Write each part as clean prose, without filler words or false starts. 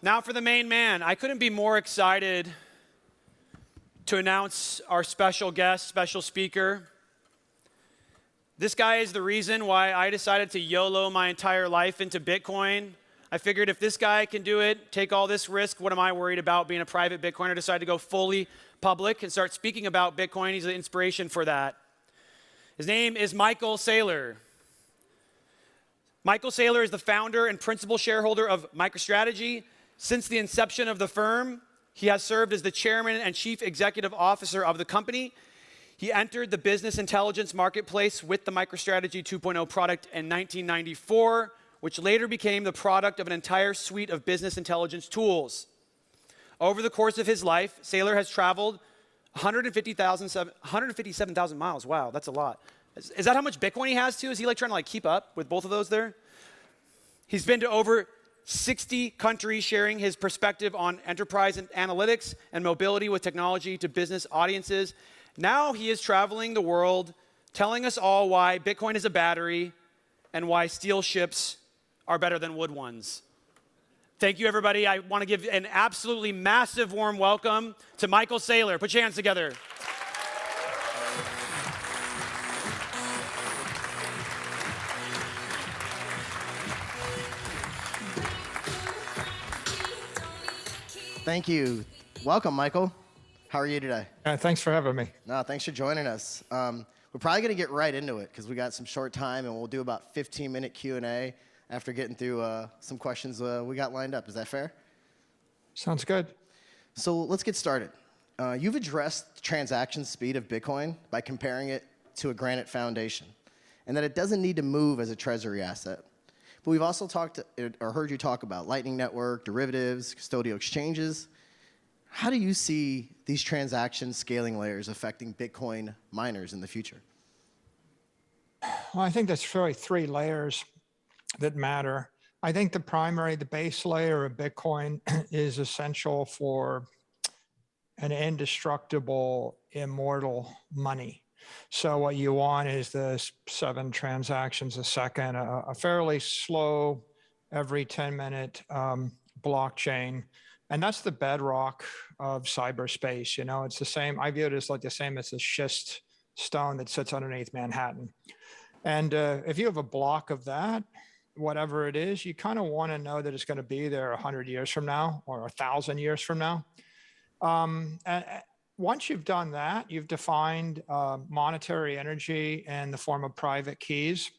Now for the main man. I couldn't be more excited to announce our special guest, special speaker. This guy is the reason why I decided to YOLO my entire life into Bitcoin. I figured if this guy can do it, take all this risk, what am I worried about being a private Bitcoiner? Decided to go fully public and start speaking about Bitcoin. He's the inspiration for that. His name is Michael Saylor. Michael Saylor is the founder and principal shareholder of MicroStrategy. Since the inception of the firm, he has served as the chairman and chief executive officer of the company. He entered the business intelligence marketplace with the MicroStrategy 2.0 product in 1994, which later became the product of an entire suite of business intelligence tools. Over the course of his life, Saylor has traveled 157,000 miles. Wow, that's a lot. Is that how much Bitcoin he has too? Is he like trying to keep up with both of those there? He's been to over 60 countries, sharing his perspective on enterprise and analytics and mobility with technology to business audiences. Now he is traveling the world, telling us all why Bitcoin is a battery and why steel ships are better than wood ones. Thank you, everybody. I want to give an absolutely massive warm welcome to Michael Saylor. Put your hands together. Thank you. Welcome, Michael. How are you today? Thanks for having me. No, thanks for joining us. We're probably going to get right into it because we got some short time, and we'll do about 15-minute Q&A after getting through some questions we got lined up. Is that fair? Sounds good. So let's get started. You've addressed the transaction speed of Bitcoin by comparing it to a granite foundation, and that it doesn't need to move as a treasury asset. But we've also heard you talk about Lightning Network, derivatives, custodial exchanges. How do you see these transaction scaling layers affecting Bitcoin miners in the future? Well, I think there's really three layers that matter. I think the base layer of Bitcoin is essential for an indestructible, immortal money. So what you want is the 7 transactions a second, a fairly slow, every 10-minute blockchain. And that's the bedrock of cyberspace. It's the same. I view it as the same as the schist stone that sits underneath Manhattan. And if you have a block of that, whatever it is, you kind of want to know that it's going to be there 100 years from now or 1,000 years from now. Once you've done that, you've defined monetary energy in the form of private keys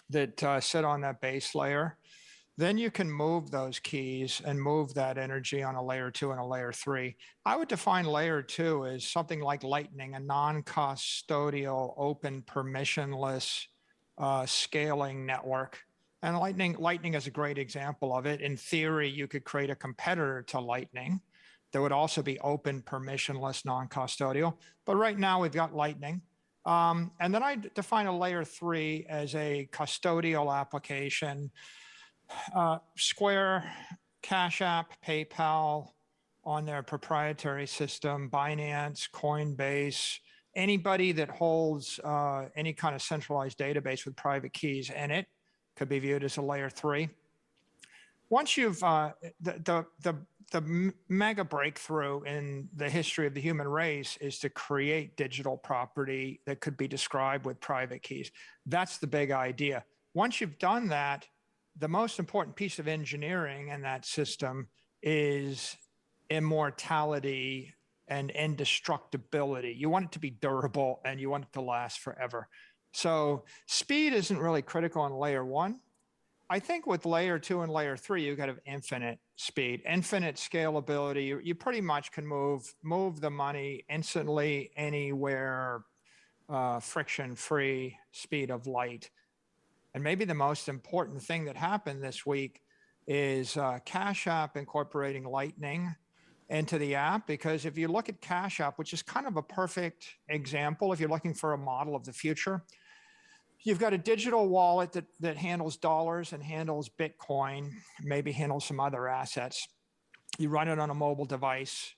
that sit on that base layer. Then you can move those keys and move that energy on a layer 2 and a layer 3. I would define layer 2 as something like Lightning, a non-custodial, open, permissionless scaling network. And Lightning is a great example of it. In theory, you could create a competitor to Lightning. There would also be open, permissionless, non-custodial. But right now we've got Lightning. And then I define a layer 3 as a custodial application. Square, Cash App, PayPal on their proprietary system, Binance, Coinbase, anybody that holds any kind of centralized database with private keys in it could be viewed as a layer 3. Once you've, the mega breakthrough in the history of the human race is to create digital property that could be described with private keys. That's the big idea. Once you've done that, the most important piece of engineering in that system is immortality and indestructibility. You want it to be durable and you want it to last forever. So speed isn't really critical on layer 1. I think with layer 2 and layer 3, you got to have infinite speed, infinite scalability. You pretty much can move the money instantly, anywhere, friction-free, speed of light. And maybe the most important thing that happened this week is Cash App incorporating Lightning into the app. Because if you look at Cash App, which is kind of a perfect example, if you're looking for a model of the future, you've got a digital wallet that handles dollars and handles Bitcoin, maybe handles some other assets. You run it on a mobile device,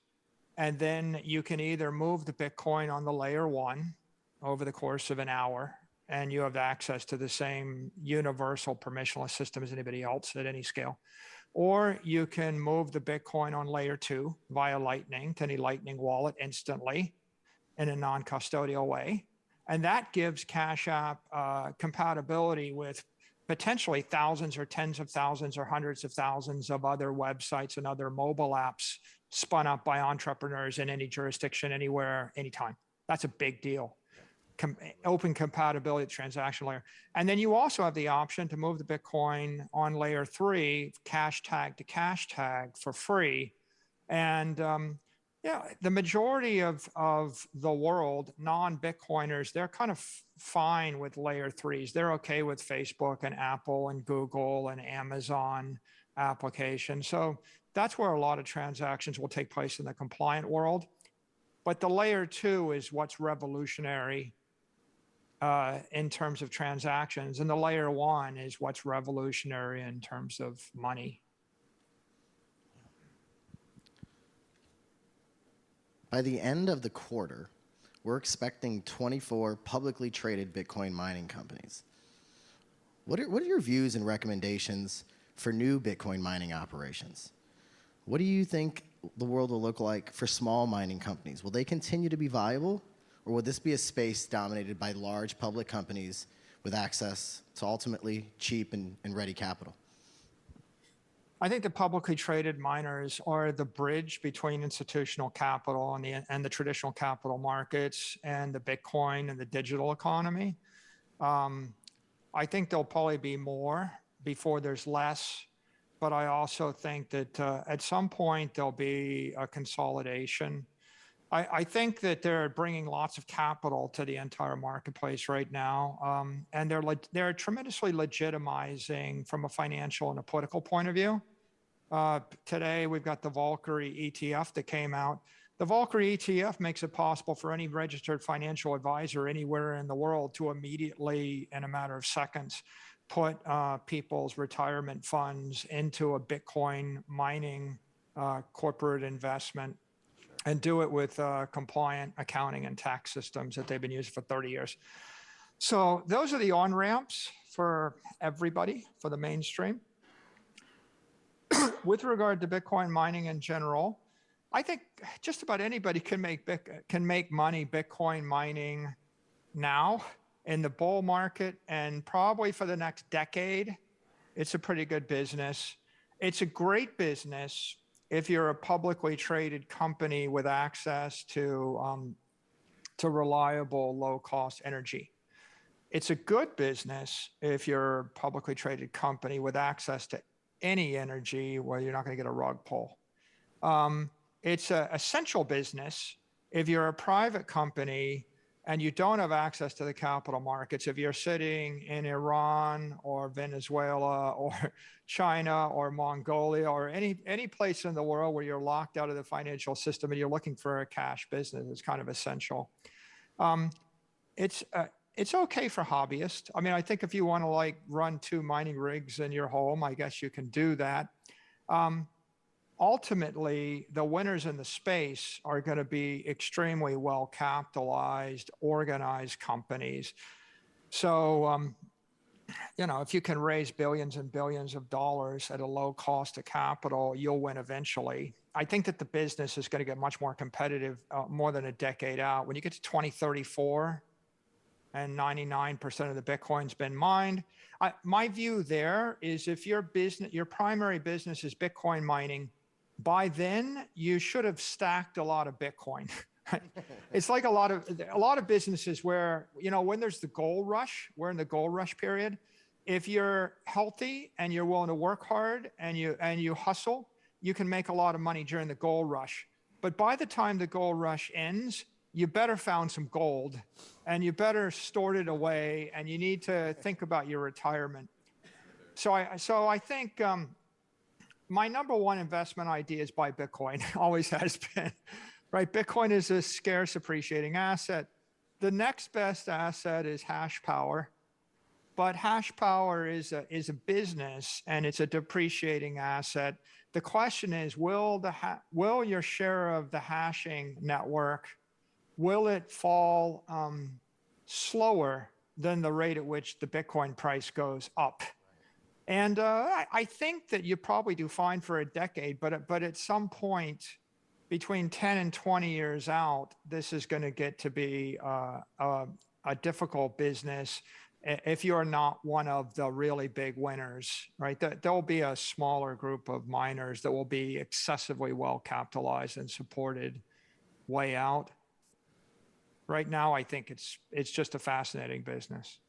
and then you can either move the Bitcoin on the layer 1 over the course of an hour, and you have access to the same universal permissionless system as anybody else at any scale. Or you can move the Bitcoin on layer 2 via Lightning to any Lightning wallet instantly in a non-custodial way. And that gives Cash App compatibility with potentially thousands or tens of thousands or hundreds of thousands of other websites and other mobile apps spun up by entrepreneurs in any jurisdiction, anywhere, anytime. That's a big deal. Open compatibility at the transaction layer. And then you also have the option to move the Bitcoin on layer 3, cash tag to cash tag for free. And the majority of the world, non-Bitcoiners, they're kind of fine with layer 3s. They're okay with Facebook and Apple and Google and Amazon applications. So that's where a lot of transactions will take place in the compliant world. But the layer 2 is what's revolutionary in terms of transactions. And the layer 1 is what's revolutionary in terms of money. By the end of the quarter, we're expecting 24 publicly traded Bitcoin mining companies. What are your views and recommendations for new Bitcoin mining operations? What do you think the world will look like for small mining companies? Will they continue to be viable, or will this be a space dominated by large public companies with access to ultimately cheap and ready capital? I think the publicly traded miners are the bridge between institutional capital and the traditional capital markets and the Bitcoin and the digital economy. I think there'll probably be more before there's less, but I also think that at some point there'll be a consolidation. I think that they're bringing lots of capital to the entire marketplace right now, and they're tremendously legitimizing from a financial and a political point of view. Today, we've got the Fakhoury ETF that came out. The Fakhoury ETF makes it possible for any registered financial advisor anywhere in the world to immediately, in a matter of seconds, put people's retirement funds into a Bitcoin mining corporate investment and do it with compliant accounting and tax systems that they've been using for 30 years. So those are the on-ramps for everybody, for the mainstream. With regard to Bitcoin mining in general, I think just about anybody can make money Bitcoin mining now in the bull market, and probably for the next decade. It's a pretty good business. It's a great business if you're a publicly traded company with access to reliable, low-cost energy. It's a good business if you're a publicly traded company with access to any energy where you're not going to get a rug pull. It's an essential business if you're a private company and you don't have access to the capital markets. If you're sitting in Iran or Venezuela or China or Mongolia or any place in the world where you're locked out of the financial system and you're looking for a cash business, it's kind of essential. It's okay for hobbyists. I mean, I think if you want to run 2 mining rigs in your home, I guess you can do that. Ultimately, the winners in the space are going to be extremely well capitalized, organized companies. So, if you can raise billions and billions of dollars at a low cost of capital, you'll win eventually. I think that the business is going to get much more competitive more than a decade out. When you get to 2034 and 99% of the Bitcoin's been mined, my view there is if your primary business is Bitcoin mining, by then you should have stacked a lot of Bitcoin. It's like a lot of businesses where, when there's the gold rush, we're in the gold rush period. If you're healthy and you're willing to work hard and you hustle, you can make a lot of money during the gold rush. But by the time the gold rush ends, you better found some gold and you better stored it away, and you need to think about your retirement. So I think my number one investment idea is buy Bitcoin. Always has been, right? Bitcoin is a scarce appreciating asset. The next best asset is hash power, but hash power is a business and it's a depreciating asset. The question is, will your share of the hashing network, will it fall slower than the rate at which the Bitcoin price goes up. And I think that you probably do fine for a decade, but at some point between 10 and 20 years out, this is going to get to be a difficult business if you're not one of the really big winners, right? There'll be a smaller group of miners that will be excessively well capitalized and supported way out. Right now, I think it's just a fascinating business.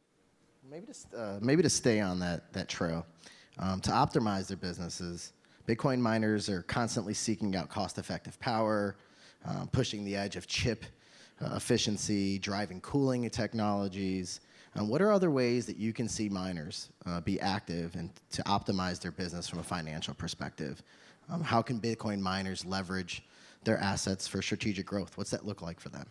Maybe to stay on that trail, to optimize their businesses, Bitcoin miners are constantly seeking out cost-effective power, pushing the edge of chip efficiency, driving cooling technologies. What are other ways that you can see miners be active and to optimize their business from a financial perspective? How can Bitcoin miners leverage their assets for strategic growth? What's that look like for them?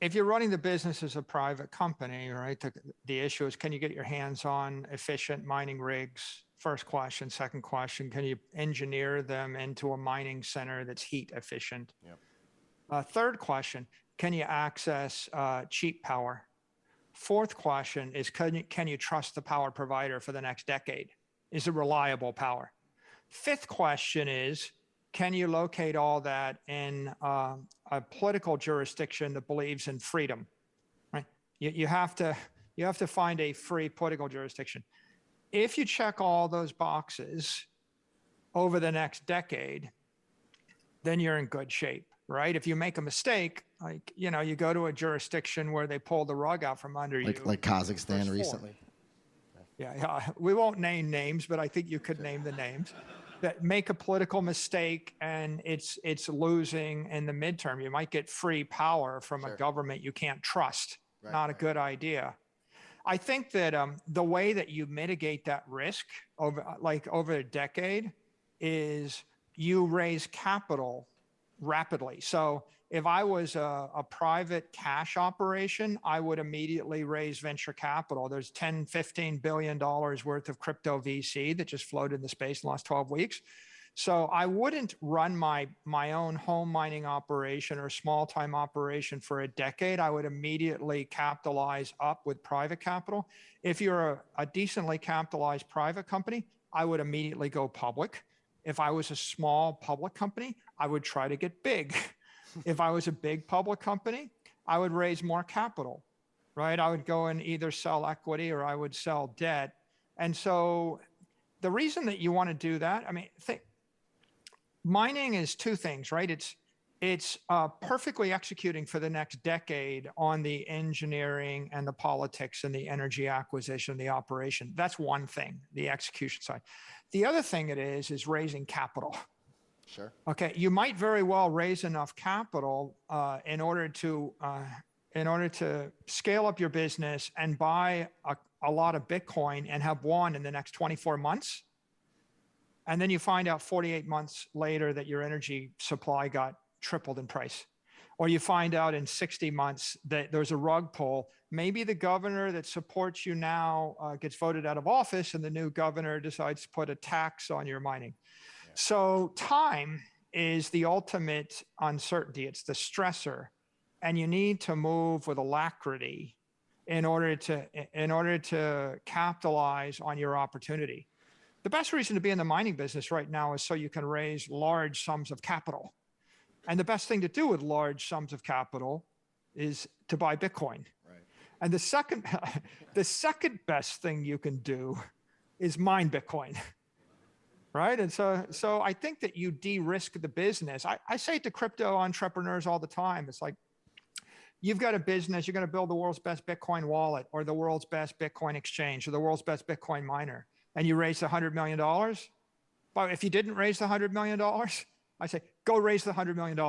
If you're running the business as a private company, right, the issue is, can you get your hands on efficient mining rigs? First question. Second question, can you engineer them into a mining center that's heat efficient? Yep. Third question, can you access cheap power? Fourth question is, can you trust the power provider for the next decade? Is it reliable power? Fifth question is, can you locate all that in a political jurisdiction that believes in freedom? Right? You have to find a free political jurisdiction. If you check all those boxes over the next decade, then you're in good shape, right? If you make a mistake, you go to a jurisdiction where they pull the rug out from under you. Like Kazakhstan recently. Yeah, we won't name names, but I think you could name the names. That make a political mistake and it's losing in the midterm. You might get free power from a government you can't trust. Not a good idea. I think that the way that you mitigate that risk over a decade is you raise capital rapidly. So if I was a private cash operation, I would immediately raise venture capital. There's $10-15 billion worth of crypto VC that just floated in the space in the last 12 weeks. So I wouldn't run my own home mining operation or small time operation for a decade. I would immediately capitalize up with private capital. If you're a decently capitalized private company, I would immediately go public. If I was a small public company, I would try to get big. If I was a big public company, I would raise more capital, right? I would go and either sell equity or I would sell debt. And so the reason that you want to do that, mining is two things, right? It's perfectly executing for the next decade on the engineering and the politics and the energy acquisition, the operation. That's one thing, the execution side. The other thing it is raising capital. Sure. Okay, you might very well raise enough capital in order to scale up your business and buy a lot of Bitcoin and have won in the next 24 months. And then you find out 48 months later that your energy supply got tripled in price. Or you find out in 60 months that there's a rug pull. Maybe the governor that supports you now gets voted out of office and the new governor decides to put a tax on your mining. Yeah. So time is the ultimate uncertainty. It's the stressor. And you need to move with alacrity in order to capitalize on your opportunity. The best reason to be in the mining business right now is so you can raise large sums of capital. And the best thing to do with large sums of capital is to buy Bitcoin. Right. And the second best thing you can do is mine Bitcoin. Right? And so I think that you de-risk the business. I say to crypto entrepreneurs all the time, it's like, you've got a business, you're going to build the world's best Bitcoin wallet or the world's best Bitcoin exchange or the world's best Bitcoin miner. And you raise $100 million. But if you didn't raise the $100 million, I say, go raise the $100 million.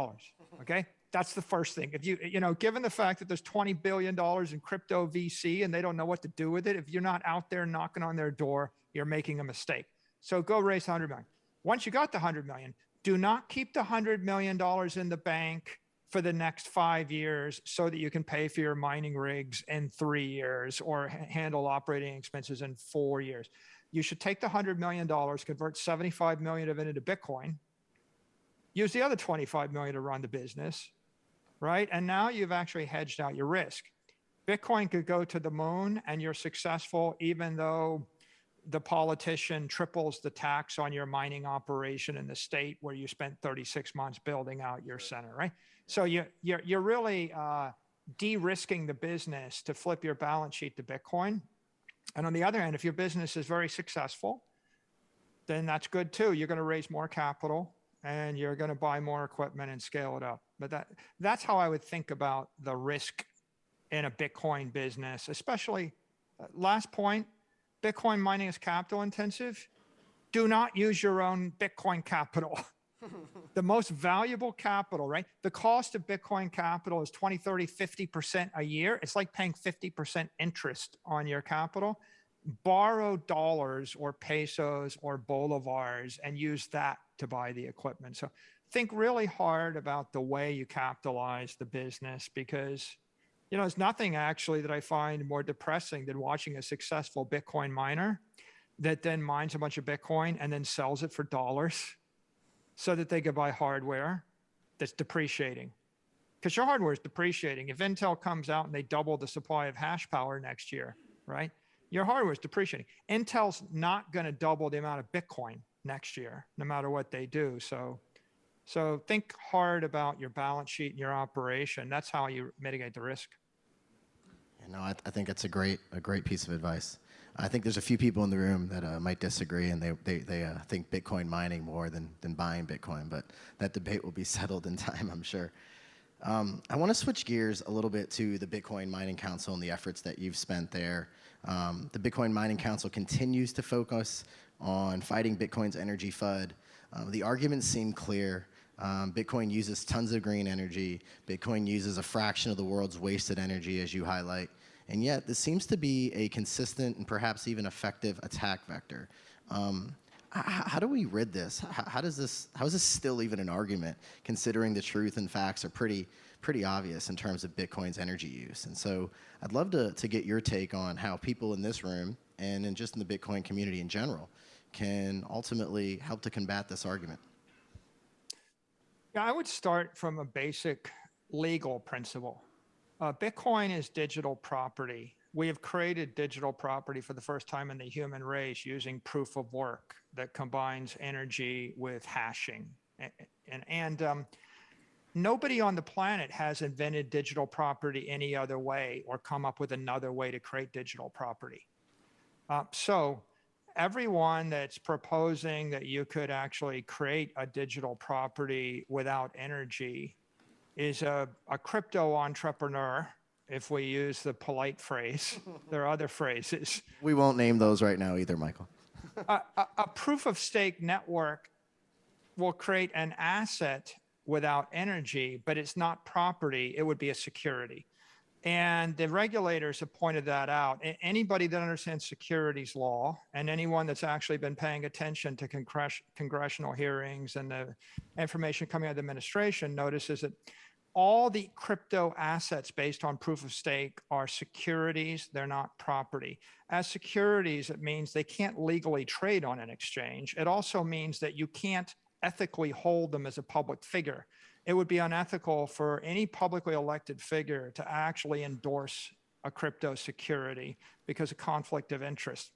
Okay? That's the first thing. If given the fact that there's $20 billion in crypto VC and they don't know what to do with it, if you're not out there knocking on their door, you're making a mistake. So go raise $100 million. Once you got the $100 million, do not keep the $100 million in the bank for the next 5 years so that you can pay for your mining rigs in 3 years or handle operating expenses in 4 years. You should take the $100 million, convert 75 million of it into Bitcoin, use the other 25 million to run the business, right? And now you've actually hedged out your risk. Bitcoin could go to the moon and you're successful even though the politician triples the tax on your mining operation in the state where you spent 36 months building out your center, right? So you're really de-risking the business to flip your balance sheet to Bitcoin. And on the other hand, if your business is very successful, then that's good too. You're going to raise more capital and you're going to buy more equipment and scale it up. But that's how I would think about the risk in a Bitcoin business, especially last point, Bitcoin mining is capital intensive. Do not use your own Bitcoin capital. The most valuable capital, right? The cost of Bitcoin capital is 20, 30, 50% a year. It's like paying 50% interest on your capital. Borrow dollars or pesos or bolivars and use that to buy the equipment. So think really hard about the way you capitalize the business, because there's nothing actually that I find more depressing than watching a successful Bitcoin miner that then mines a bunch of Bitcoin and then sells it for dollars so that they could buy hardware that's depreciating. Because your hardware is depreciating. If Intel comes out and they double the supply of hash power next year, right? Your hardware is depreciating. Intel's not going to double the amount of Bitcoin next year, no matter what they do. So think hard about your balance sheet and your operation. That's how you mitigate the risk. I think that's a great piece of advice. I think there's a few people in the room that might disagree, and they think Bitcoin mining more than buying Bitcoin, but that debate will be settled in time, I'm sure. I want to switch gears a little bit to the Bitcoin Mining Council and the efforts that you've spent there. The Bitcoin Mining Council continues to focus on fighting Bitcoin's energy FUD. The arguments seem clear. Bitcoin uses tons of green energy. Bitcoin uses a fraction of the world's wasted energy, as you highlight. And yet, this seems to be a consistent and perhaps even effective attack vector. How do we rid this? How is this still even an argument, considering the truth and facts are pretty obvious in terms of Bitcoin's energy use? And so I'd love to get your take on how people in this room and just in the Bitcoin community in general can ultimately help to combat this argument. Yeah, I would start from a basic legal principle. Bitcoin is digital property. We have created digital property for the first time in the human race using proof of work that combines energy with hashing. And nobody on the planet has invented digital property any other way or come up with another way to create digital property. So everyone that's proposing that you could actually create a digital property without energy is a crypto entrepreneur, if we use the polite phrase. There are other phrases. We won't name those right now either, Michael. A proof of stake network will create an asset without energy, but it's not property. It would be a security. And the regulators have pointed that out. Anybody that understands securities law and anyone that's actually been paying attention to congressional hearings and the information coming out of the administration notices that all the crypto assets based on proof of stake are securities. They're not property. As securities, it means they can't legally trade on an exchange. It also means that you can't ethically hold them as a public figure. It would be unethical for any publicly elected figure to actually endorse a crypto security because of conflict of interest.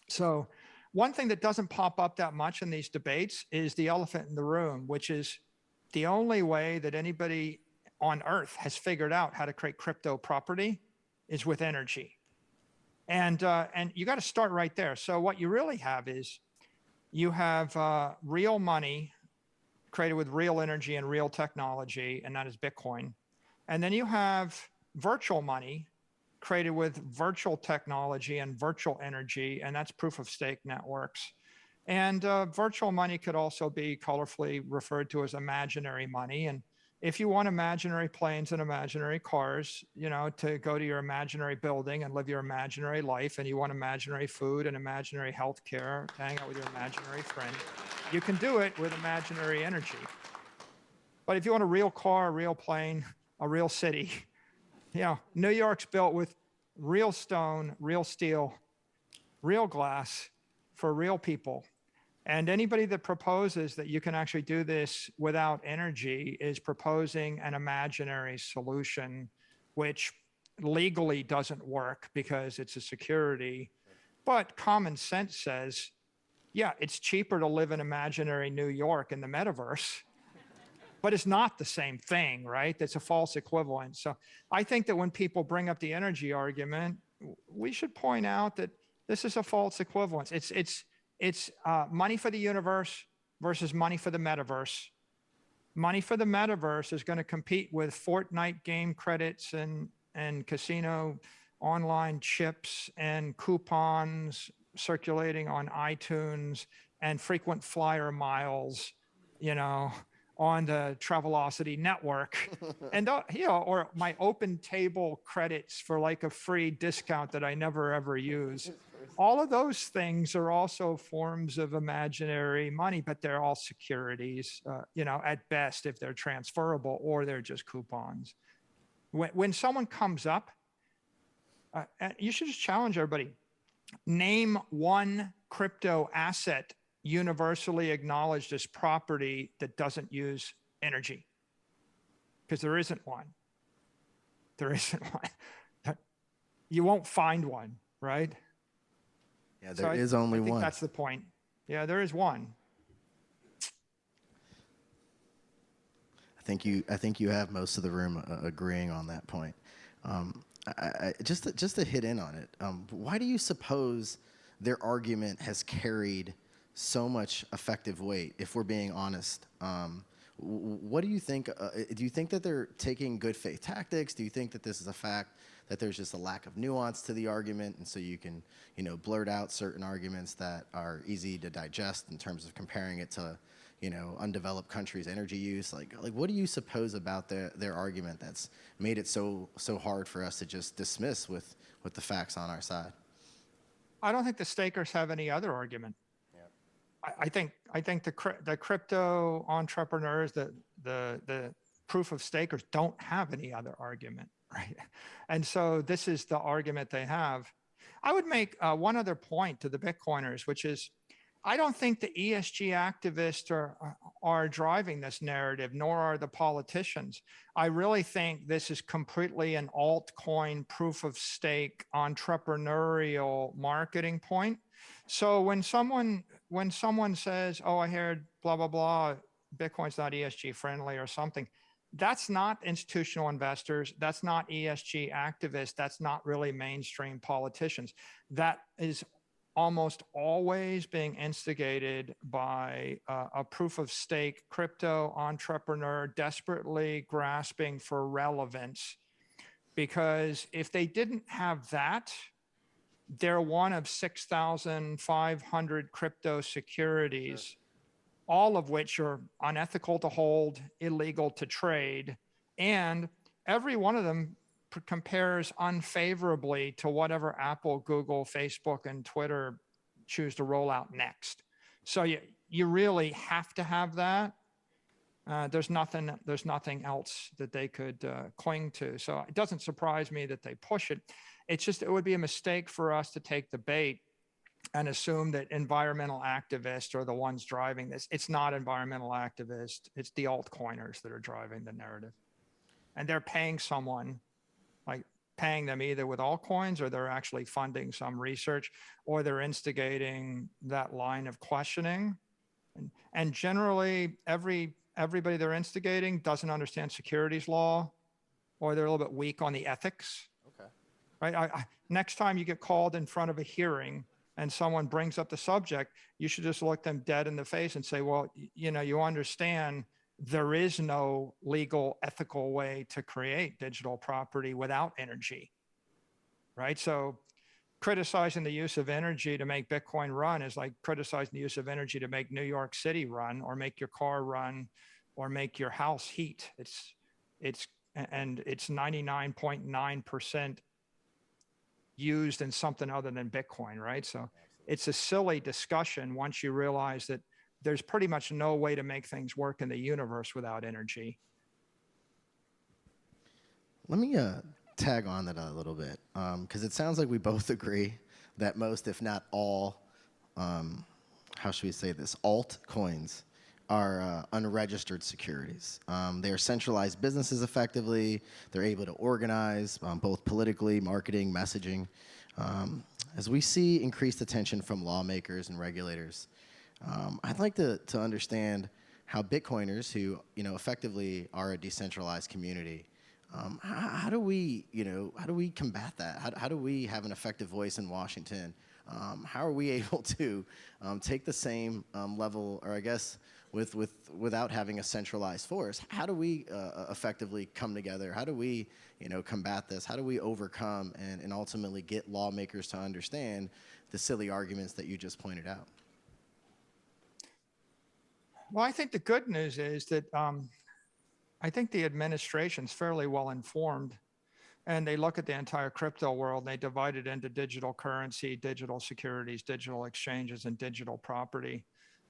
So one thing that doesn't pop up that much in these debates is the elephant in the room, which is the only way that anybody on Earth has figured out how to create crypto property is with energy. And you got to start right there. So what you really have is you have real money created with real energy and real technology, and that is Bitcoin. And then you have virtual money created with virtual technology and virtual energy, and that's proof of stake networks. And virtual money could also be colorfully referred to as imaginary money. And if you want imaginary planes and imaginary cars, to go to your imaginary building and live your imaginary life, and you want imaginary food and imaginary health care, to hang out with your imaginary friend, you can do it with imaginary energy. But if you want a real car, a real plane, a real city, New York's built with real stone, real steel, real glass for real people. And anybody that proposes that you can actually do this without energy is proposing an imaginary solution, which legally doesn't work because it's a security. But common sense says, yeah, it's cheaper to live in imaginary New York in the metaverse, but it's not the same thing, right? It's a false equivalent. So I think that when people bring up the energy argument, we should point out that this is a false equivalence. It's money for the universe versus money for the metaverse. Money for the metaverse is going to compete with Fortnite game credits and casino online chips and coupons circulating on iTunes and frequent flyer miles, on the Travelocity network. And, or my open table credits for like a free discount that I never ever use. All of those things are also forms of imaginary money, but they're all securities, at best, if they're transferable, or they're just coupons. When someone comes up, you should just challenge everybody. Name one crypto asset universally acknowledged as property that doesn't use energy, because there isn't one. There isn't one. You won't find one, right? Yeah, there is only one. I think one. that's the point. Yeah, there is one. I think you have most of the room agreeing on that point. Just to hit in on it, why do you suppose their argument has carried so much effective weight, if we're being honest? What do you think? Do you think that they're taking good faith tactics? Do you think that this is a fact that there's just a lack of nuance to the argument, and so you can, blurt out certain arguments that are easy to digest in terms of comparing it to, undeveloped countries' energy use? Like what do you suppose about their argument that's made it so hard for us to just dismiss with the facts on our side? I don't think the stakers have any other argument. I think the crypto entrepreneurs, the proof of stakers don't have any other argument, right? And so this is the argument they have. I would make one other point to the Bitcoiners, which is, I don't think the ESG activists are driving this narrative, nor are the politicians. I really think this is completely an altcoin proof of stake entrepreneurial marketing point. So when someone says, "Oh, I heard blah blah blah, Bitcoin's not ESG friendly" or something, that's not institutional investors. That's not ESG activists. That's not really mainstream politicians. That is almost always being instigated by a proof of stake crypto entrepreneur desperately grasping for relevance. Because if they didn't have that, they're one of 6,500 crypto securities, all of which are unethical to hold, illegal to trade, and every one of them compares unfavorably to whatever Apple, Google, Facebook, and Twitter choose to roll out next. So you really have to have that. There's nothing else that they could cling to. So it doesn't surprise me that they push it. It's just, it would be a mistake for us to take the bait and assume that environmental activists are the ones driving this. It's not environmental activists. It's the altcoiners that are driving the narrative. And they're paying someone, like paying them either with altcoins, or they're actually funding some research, or they're instigating that line of questioning. And generally, everybody they're instigating doesn't understand securities law, or they're a little bit weak on the ethics. Okay. Right? Next time you get called in front of a hearing and someone brings up the subject, you should just look them dead in the face and say, well, you understand there is no legal, ethical way to create digital property without energy, right? So criticizing the use of energy to make Bitcoin run is like criticizing the use of energy to make New York City run, or make your car run, or make your house heat. It's 99.9% used in something other than Bitcoin, right? So it's a silly discussion once you realize that there's pretty much no way to make things work in the universe without energy. Let me tag on that a little bit, because it sounds like we both agree that most, if not all, how should we say this, altcoins are unregistered securities. They are centralized businesses effectively. They're able to organize both politically, marketing, messaging. As we see increased attention from lawmakers and regulators, I'd like to understand how Bitcoiners, who effectively are a decentralized community, how do we combat that? How do we have an effective voice in Washington? How are we able to take the same level, or I guess without having a centralized force? How do we effectively come together? How do we combat this? How do we overcome and ultimately get lawmakers to understand the silly arguments that you just pointed out? Well, I think the good news is that I think the administration's fairly well informed, and they look at the entire crypto world, and they divide it into digital currency, digital securities, digital exchanges, and digital property.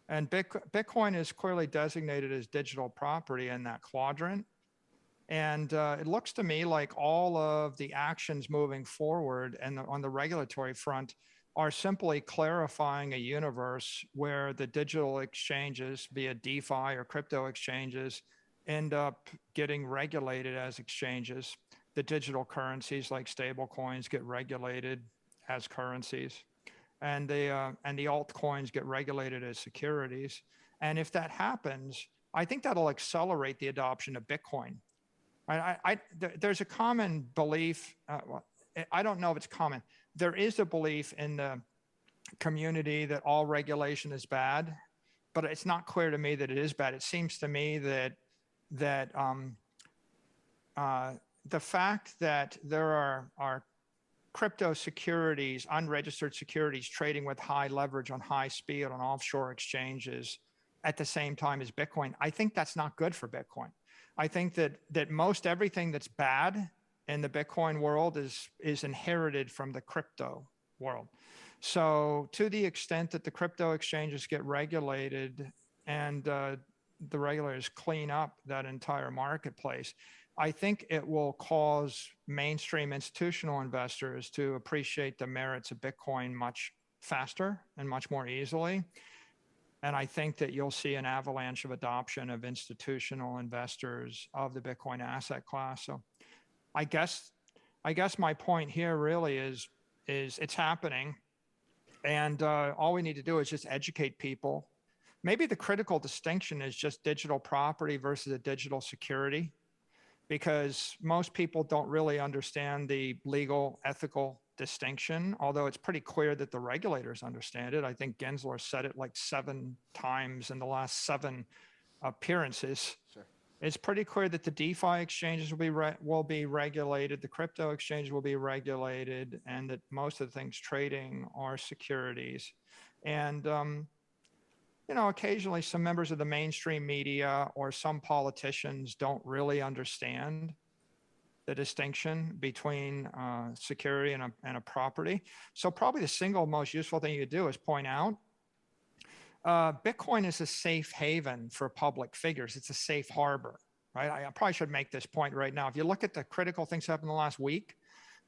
And Bitcoin is clearly designated as digital property in that quadrant. And it looks to me like all of the actions moving forward and on the regulatory front are simply clarifying a universe where the digital exchanges, be it DeFi or crypto exchanges, end up getting regulated as exchanges. The digital currencies like stable coins get regulated as currencies, and the altcoins get regulated as securities. And if that happens, I think that'll accelerate the adoption of Bitcoin. There's a common belief, I don't know if it's common. There is a belief in the community that all regulation is bad, but it's not clear to me that it is bad. It seems to me that the fact that there are crypto securities, unregistered securities trading with high leverage on high speed on offshore exchanges at the same time as Bitcoin, I think that's not good for Bitcoin. I think that most everything that's bad in the Bitcoin world is inherited from the crypto world. So to the extent that the crypto exchanges get regulated and the regulators clean up that entire marketplace, I think it will cause mainstream institutional investors to appreciate the merits of Bitcoin much faster and much more easily. And I think that you'll see an avalanche of adoption of institutional investors of the Bitcoin asset class. So I guess my point here really is it's happening. And all we need to do is just educate people. Maybe the critical distinction is just digital property versus a digital security, because most people don't really understand the legal, ethical distinction, although it's pretty clear that the regulators understand it. I think Gensler said it like 7 times in the last 7 appearances. Sure. It's pretty clear that the DeFi exchanges will be regulated, the crypto exchanges will be regulated, and that most of the things trading are securities. And occasionally some members of the mainstream media or some politicians don't really understand the distinction between security and a property. So probably the single most useful thing you could do is point out Bitcoin is a safe haven for public figures. It's a safe harbor, right? I probably should make this point right now. If you look at the critical things that happened in the last week,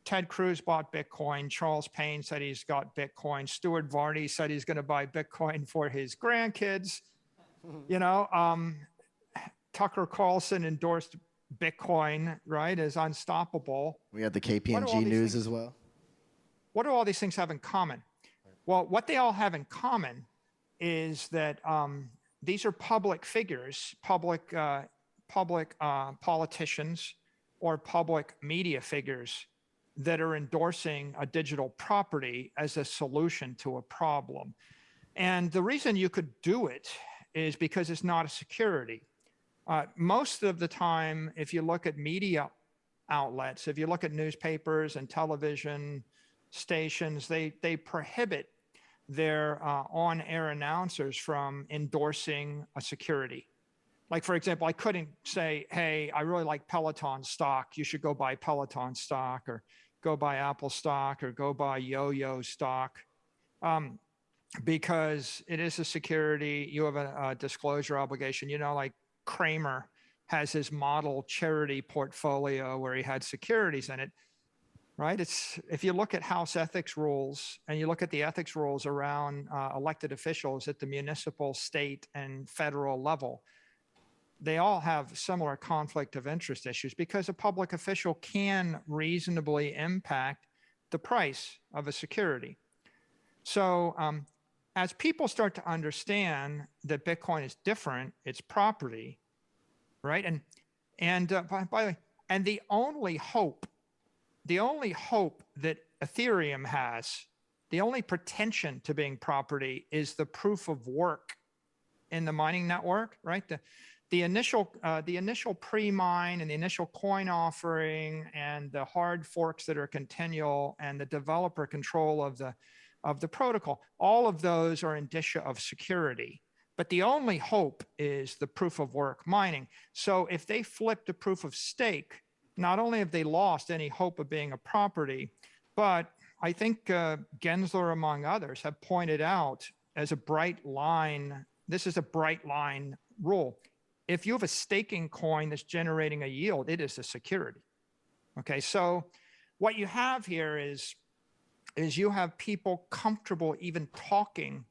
Ted Cruz bought Bitcoin. Charles Payne said he's got Bitcoin. Stuart Varney said he's going to buy Bitcoin for his grandkids. Tucker Carlson endorsed Bitcoin, right, as unstoppable. We had the KPMG news as well. What do all these things have in common? Well, what they all have in common is that these are public figures, public politicians, or public media figures that are endorsing a digital property as a solution to a problem. And the reason you could do it is because it's not a security. Most of the time, if you look at media outlets, if you look at newspapers and television stations, they prohibit their on-air announcers from endorsing a security. Like, for example, I couldn't say, hey, I really like Peloton stock. You should go buy Peloton stock, or go buy Apple stock, or go buy Yo-Yo stock. Because it is a security, you have a disclosure obligation. Like Kramer has his model charity portfolio where he had securities in it. right? If you look at House ethics rules and you look at the ethics rules around elected officials at the municipal, state, and federal level, they all have similar conflict of interest issues because a public official can reasonably impact the price of a security. So as people start to understand that Bitcoin is different, it's property, right? And by the way, and the only hope that Ethereum has, the only pretension to being property is the proof of work in the mining network, right? The initial pre-mine and the initial coin offering and the hard forks that are continual and the developer control of the protocol, all of those are indicia of security. But the only hope is the proof of work mining. So if they flip to proof of stake, not only have they lost any hope of being a property, but I think Gensler, among others, have pointed out as a bright line, this is a bright line rule. If you have a staking coin that's generating a yield, it is a security. Okay, so what you have here is you have people comfortable even talking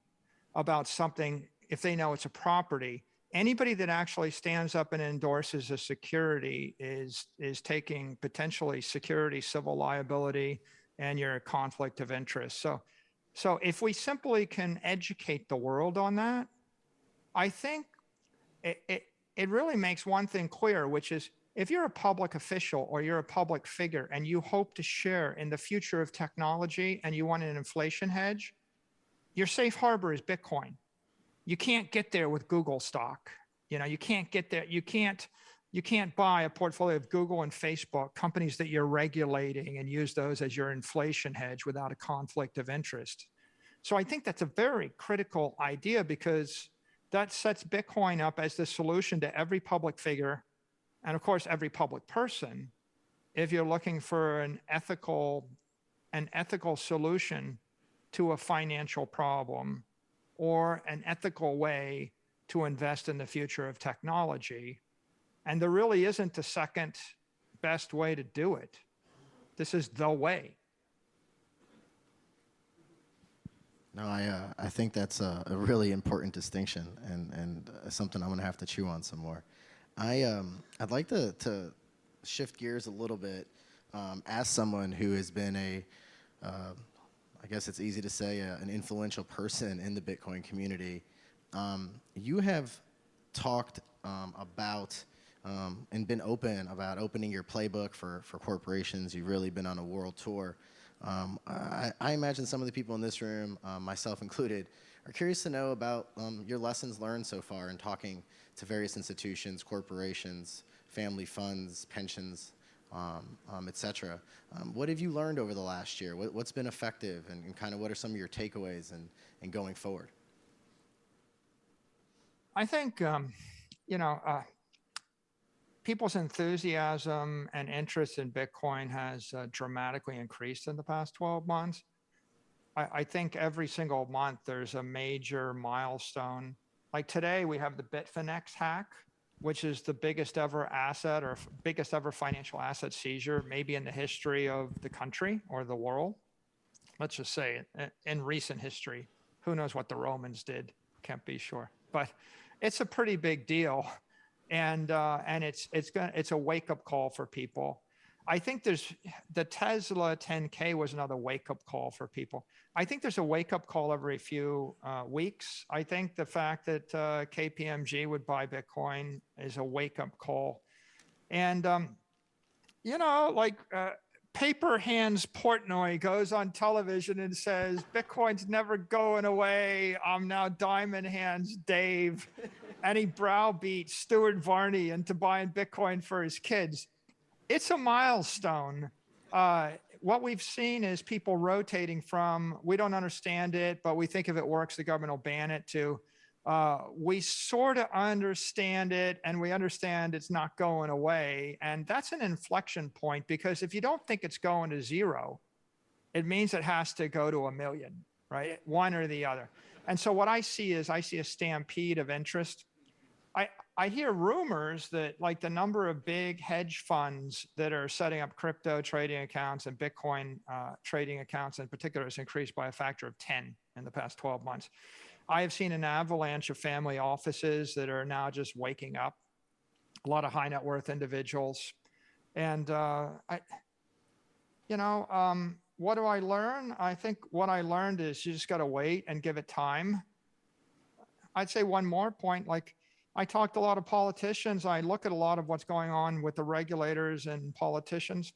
about something if they know it's a property. Anybody that actually stands up and endorses a security is taking potentially security, civil liability, and your conflict of interest. So if we simply can educate the world on that, I think it really makes one thing clear, which is if you're a public official or you're a public figure and you hope to share in the future of technology and you want an inflation hedge, your safe harbor is Bitcoin. You can't get there with Google stock. You can't get there. You can't buy a portfolio of Google and Facebook, companies that you're regulating, and use those as your inflation hedge without a conflict of interest. So I think that's a very critical idea because that sets Bitcoin up as the solution to every public figure and, of course, every public person if you're looking for an ethical solution to a financial problem or an ethical way to invest in the future of technology. And there really isn't a second best way to do it. This is the way. No, I think that's a really important distinction and something I'm going to have to chew on some more. I'd like to shift gears a little bit, as someone who has been I guess it's easy to say, an influential person in the Bitcoin community. You have talked about and been open about opening your playbook for corporations. You've really been on a world tour. I imagine some of the people in this room, myself included, are curious to know about your lessons learned so far in talking to various institutions, corporations, family funds, pensions, et cetera. What have you learned over the last year? What's been effective, and kind of what are some of your takeaways and going forward? I think, people's enthusiasm and interest in Bitcoin has dramatically increased in the past 12 months. I think every single month there's a major milestone. Like today, we have the Bitfinex hack, which is the biggest ever asset or biggest ever financial asset seizure, maybe in the history of the country or the world. Let's just say in recent history. Who knows what the Romans did? Can't be sure, but it's a pretty big deal, and it's a wake-up call for people. I think there's the Tesla 10K was another wake-up call for people. I think there's a wake-up call every few weeks. I think the fact that KPMG would buy Bitcoin is a wake-up call. And, Paper Hands Portnoy goes on television and says, Bitcoin's never going away. I'm now Diamond Hands Dave. And he browbeats Stuart Varney into buying Bitcoin for his kids. It's a milestone. What we've seen is people rotating from, we don't understand it, but we think if it works, the government will ban it, to we sort of understand it and we understand it's not going away. And that's an inflection point, because if you don't think it's going to zero, it means it has to go to 1 million, right? One or the other. And so what I see is a stampede of interest. I hear rumors that like the number of big hedge funds that are setting up crypto trading accounts and Bitcoin trading accounts in particular has increased by a factor of 10 in the past 12 months. I have seen an avalanche of family offices that are now just waking up, a lot of high net worth individuals. And what do I learn? I think what I learned is you just got to wait and give it time. I'd say one more point, like I talked to a lot of politicians. I look at a lot of what's going on with the regulators and politicians.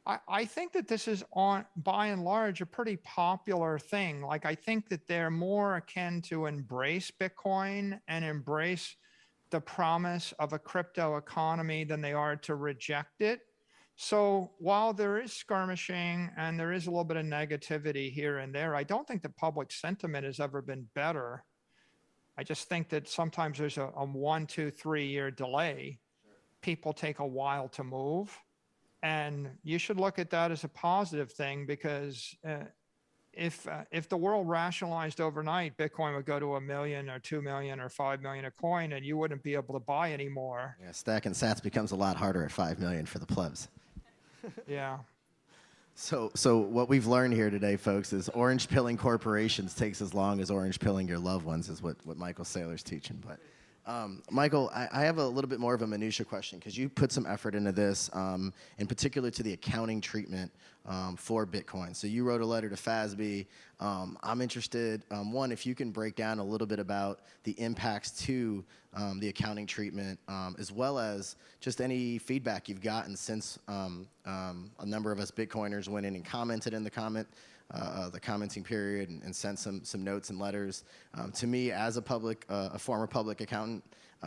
I think that this is on, by and large, a pretty popular thing. Like I think that they're more akin to embrace Bitcoin and embrace the promise of a crypto economy than they are to reject it. So while there is skirmishing and there is a little bit of negativity here and there, I don't think the public sentiment has ever been better. I just think that sometimes there's a 1, 2, 3 year delay. People take a while to move. And you should look at that as a positive thing, because if the world rationalized overnight, Bitcoin would go to 1 million or 2 million or 5 million a coin, and you wouldn't be able to buy anymore. Yeah, stacking sats becomes a lot harder at 5 million for the plebs. Yeah. So what we've learned here today, folks, is orange pilling corporations takes as long as orange pilling your loved ones, is what Michael Saylor's teaching. But Michael, I have a little bit more of a minutia question, because you put some effort into this, in particular to the accounting treatment for Bitcoin. So you wrote a letter to FASB. I'm interested, one, if you can break down a little bit about the impacts to the accounting treatment, as well as just any feedback you've gotten since a number of us Bitcoiners went in and commented in the commenting period and sent some notes and letters. To me, as a former public accountant,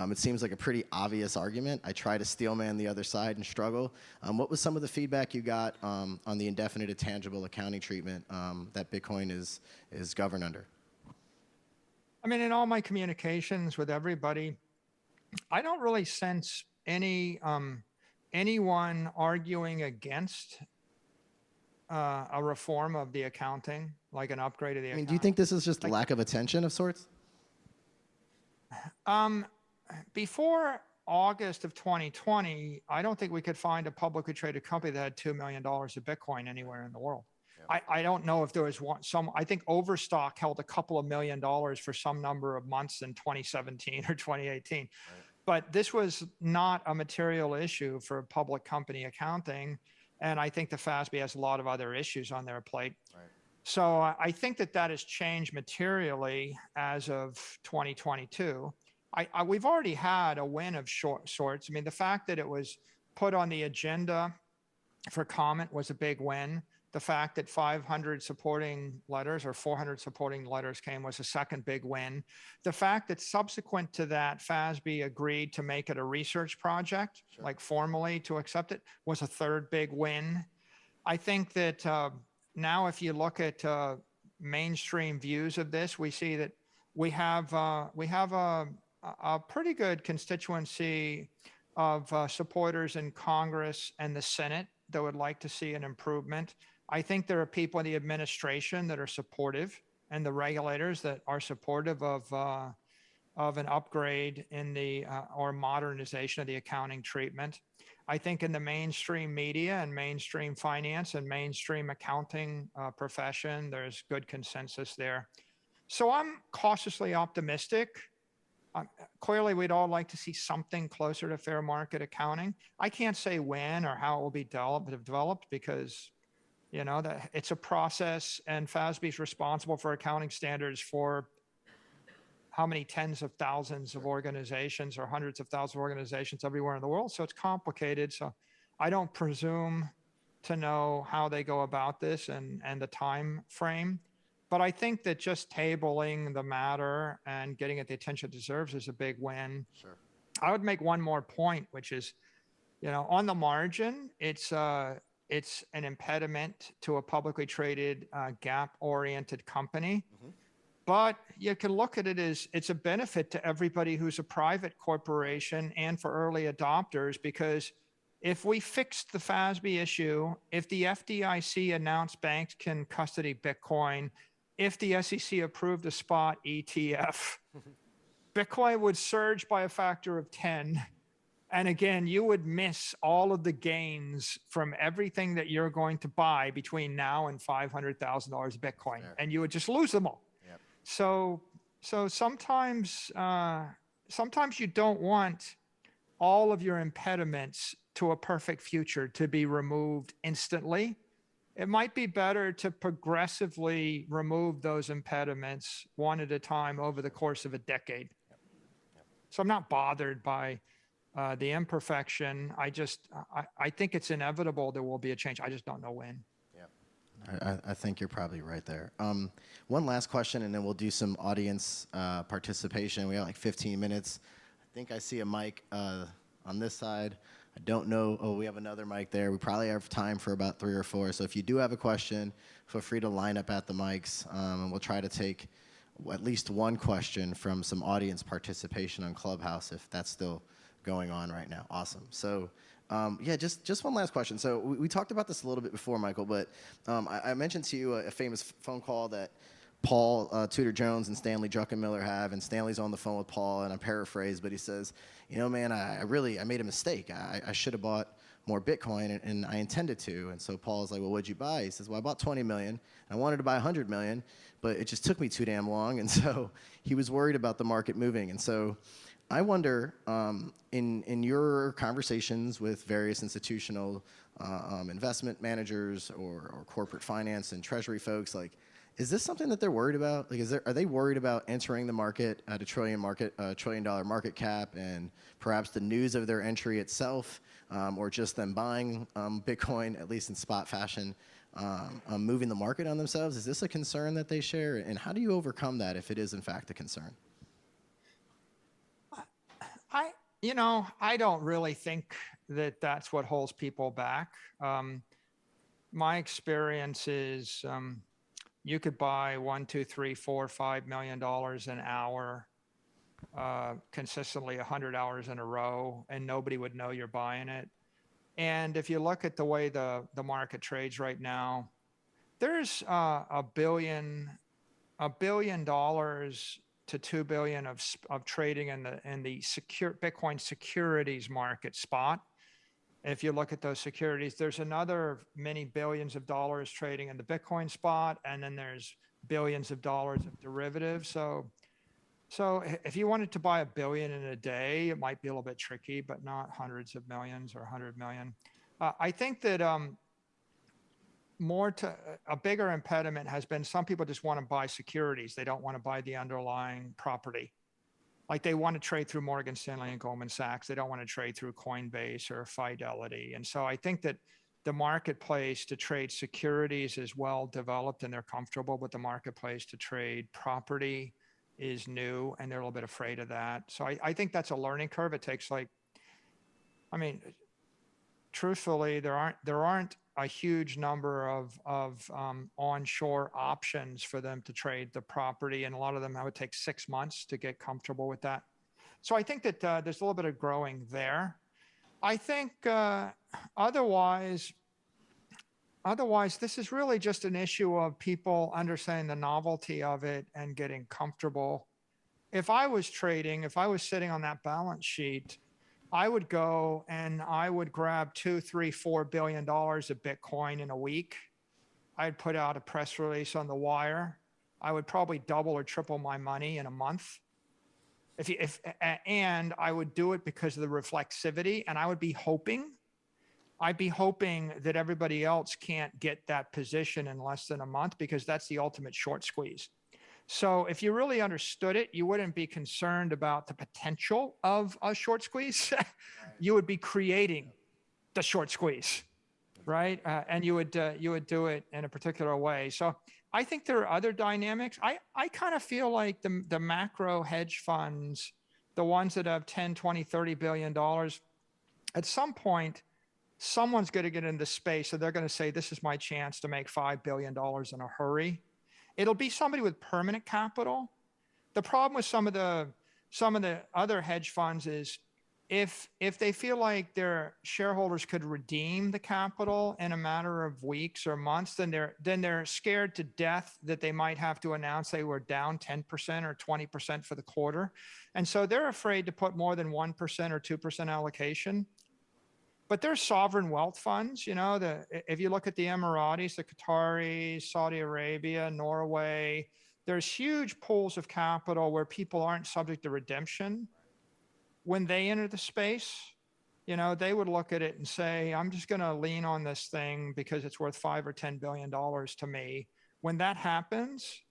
it seems like a pretty obvious argument. I try to steelman the other side and struggle. What was some of the feedback you got on the indefinite intangible accounting treatment that Bitcoin is governed under? I mean, in all my communications with everybody, I don't really sense anyone arguing against a reform of the accounting, like an upgrade of the accounting. Do you think this is just lack of attention of sorts? Before August of 2020, I don't think we could find a publicly traded company that had $2 million of Bitcoin anywhere in the world. Yeah. I don't know if there was I think Overstock held a couple of $1 million for some number of months in 2017 or 2018. Right. But this was not a material issue for public company accounting. And I think the FASB has a lot of other issues on their plate. Right. So I think that has changed materially as of 2022. We've already had a win of sorts. I mean, the fact that it was put on the agenda for comment was a big win. The fact that 500 supporting letters or 400 supporting letters came was a second big win. The fact that subsequent to that, FASB agreed to make it a research project, sure, like formally to accept it, was a third big win. I think that now if you look at mainstream views of this, we see that we have a pretty good constituency of supporters in Congress and the Senate that would like to see an improvement. I think there are people in the administration that are supportive, and the regulators that are supportive of an upgrade in the or modernization of the accounting treatment. I think in the mainstream media and mainstream finance and mainstream accounting profession, there's good consensus there. So I'm cautiously optimistic. Clearly, we'd all like to see something closer to fair market accounting. I can't say when or how it will be developed because, that it's a process, and FASB is responsible for accounting standards for how many tens of thousands of organizations or hundreds of thousands of organizations everywhere in the world. So it's complicated. So I don't presume to know how they go about this and the time frame. But I think that just tabling the matter and getting it the attention it deserves is a big win. Sure. I would make one more point, which is, on the margin, it's an impediment to a publicly traded, gap-oriented company. Mm-hmm. But you can look at it as it's a benefit to everybody who's a private corporation and for early adopters, because if we fixed the FASB issue, if the FDIC announced banks can custody Bitcoin, if the SEC approved a spot ETF, Bitcoin would surge by a factor of 10. And again, you would miss all of the gains from everything that you're going to buy between now and $500,000 Bitcoin, and you would just lose them all. Yep. So sometimes you don't want all of your impediments to a perfect future to be removed instantly. It might be better to progressively remove those impediments one at a time over the course of a decade. So I'm not bothered by the imperfection. I think it's inevitable there will be a change. I just don't know when. I think you're probably right there. One last question, and then we'll do some audience participation. We have like 15 minutes. I think I see a mic on this side. I don't know. Oh, we have another mic there. We probably have time for about 3 or 4. So if you do have a question, feel free to line up at the mics, and we'll try to take at least one question from some audience participation on Clubhouse if that's still going on right now. Awesome. So yeah, just one last question. So we talked about this a little bit before, Michael, but I mentioned to you a famous phone call that Paul Tudor Jones and Stanley Druckenmiller have, and Stanley's on the phone with Paul, and I paraphrase, but he says, you know, man, I made a mistake. I should have bought more Bitcoin, and I intended to. And so Paul's like, well, what'd you buy? He says, well, I bought 20 million. I wanted to buy 100 million, but it just took me too damn long. And so he was worried about the market moving. And so I wonder, in your conversations with various institutional investment managers or corporate finance and treasury folks, like, is this something that they're worried about? Like, are they worried about entering the market at $1 trillion market cap, and perhaps the news of their entry itself, or just them buying Bitcoin, at least in spot fashion, moving the market on themselves? Is this a concern that they share? And how do you overcome that if it is in fact a concern? I don't really think that that's what holds people back. My experience is you could buy $1, $2, $3, $4, $5 million an hour consistently 100 hours in a row, and nobody would know you're buying it. And if you look at the way the market trades right now, there's $1 billion to $2 billion of trading in the secure Bitcoin securities market spot. If you look at those securities, there's another many billions of dollars trading in the Bitcoin spot, and then there's billions of dollars of derivatives. So if you wanted to buy $1 billion in a day, it might be a little bit tricky, but not hundreds of millions or 100 million. I think that a bigger impediment has been some people just want to buy securities. They don't want to buy the underlying property. Like, they want to trade through Morgan Stanley and Goldman Sachs. They don't want to trade through Coinbase or Fidelity. And so I think that the marketplace to trade securities is well developed, and they're comfortable, but the marketplace to trade property is new, and they're a little bit afraid of that. So I think that's a learning curve. It takes truthfully, there aren't a huge number of onshore options for them to trade the property, and a lot of them would take 6 months to get comfortable with that. So I think that there's a little bit of growing there. I think otherwise, this is really just an issue of people understanding the novelty of it and getting comfortable. If I was trading, if I was sitting on that balance sheet, I would go and I would grab $2, $3, $4 billion of Bitcoin in a week. I'd put out a press release on the wire. I would probably double or triple my money in a month. And I would do it because of the reflexivity, and I'd be hoping that everybody else can't get that position in less than a month, because that's the ultimate short squeeze. So if you really understood it, you wouldn't be concerned about the potential of a short squeeze. You would be creating the short squeeze, right? And you would do it in a particular way. So I think there are other dynamics. I kind of feel like the macro hedge funds, the ones that have 10, 20, $30 billion, at some point, someone's going to get into space, so they're going to say, this is my chance to make $5 billion in a hurry. It'll be somebody with permanent capital. The problem with some of the other hedge funds is if they feel like their shareholders could redeem the capital in a matter of weeks or months, then they're scared to death that they might have to announce they were down 10% or 20% for the quarter. And so they're afraid to put more than 1% or 2% allocation. But there's sovereign wealth funds, if you look at the Emiratis, the Qataris, Saudi Arabia, Norway, there's huge pools of capital where people aren't subject to redemption. When they enter the space, they would look at it and say, I'm just going to lean on this thing because it's worth $5 or $10 billion to me. When that happens,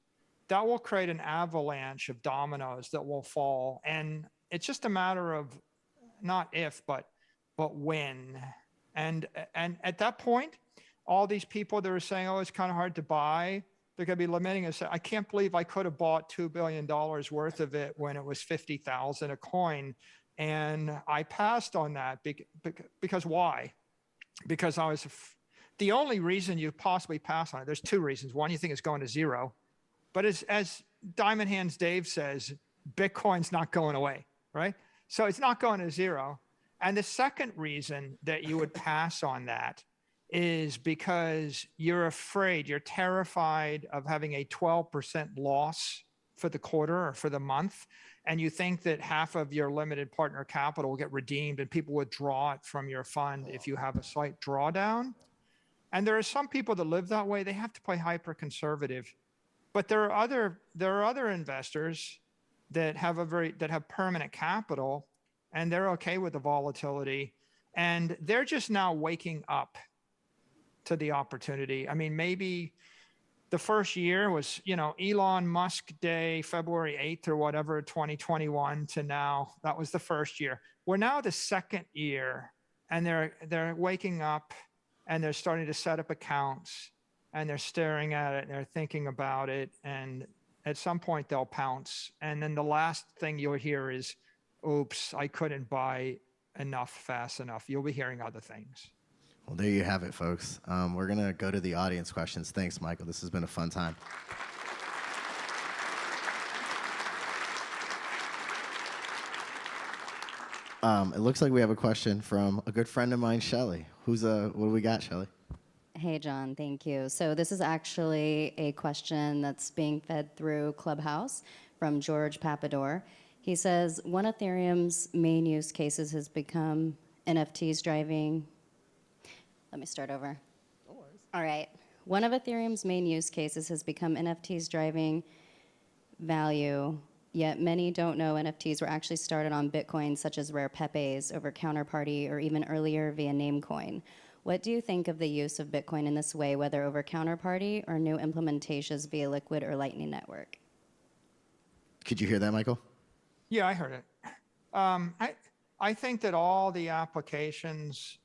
that will create an avalanche of dominoes that will fall. And it's just a matter of not if, but when. And at that point, all these people that are saying, oh, it's kind of hard to buy, they're going to be lamenting and say, I can't believe I could have bought $2 billion worth of it when it was 50,000 a coin. And I passed on that because why? Because the only reason you possibly pass on it, there's two reasons. One, you think it's going to zero. But as Diamond Hands Dave says, Bitcoin's not going away, right? So it's not going to zero. And the second reason that you would pass on that is because you're afraid, you're terrified of having a 12% loss for the quarter or for the month. And you think that half of your limited partner capital will get redeemed and people withdraw it from your fund if you have a slight drawdown. And there are some people that live that way. They have to play hyper conservative. But there are other investors that have permanent capital, and they're okay with the volatility, and they're just now waking up to the opportunity. I mean, maybe the first year was, Elon Musk Day, February 8th or whatever, 2021 to now. That was the first year. We're now the second year, and they're waking up, and they're starting to set up accounts, and they're staring at it, and they're thinking about it, and at some point they'll pounce. And then the last thing you'll hear is, oops, I couldn't buy enough fast enough. You'll be hearing other things. Well, there you have it, folks. We're going to go to the audience questions. Thanks, Michael. This has been a fun time. It looks like we have a question from a good friend of mine, Shelly. What do we got, Shelly? Hey, John, thank you. So this is actually a question that's being fed through Clubhouse from George Papador. He says, one of Ethereum's main use cases has become NFTs driving... Let me start over. No worries. All right. One of Ethereum's main use cases has become NFTs driving value, yet many don't know NFTs were actually started on Bitcoin, such as rare Pepes over Counterparty or even earlier via Namecoin. What do you think of the use of Bitcoin in this way, whether over Counterparty or new implementations via Liquid or Lightning Network? Could you hear that, Michael? Yeah, I heard it. I think that all the applications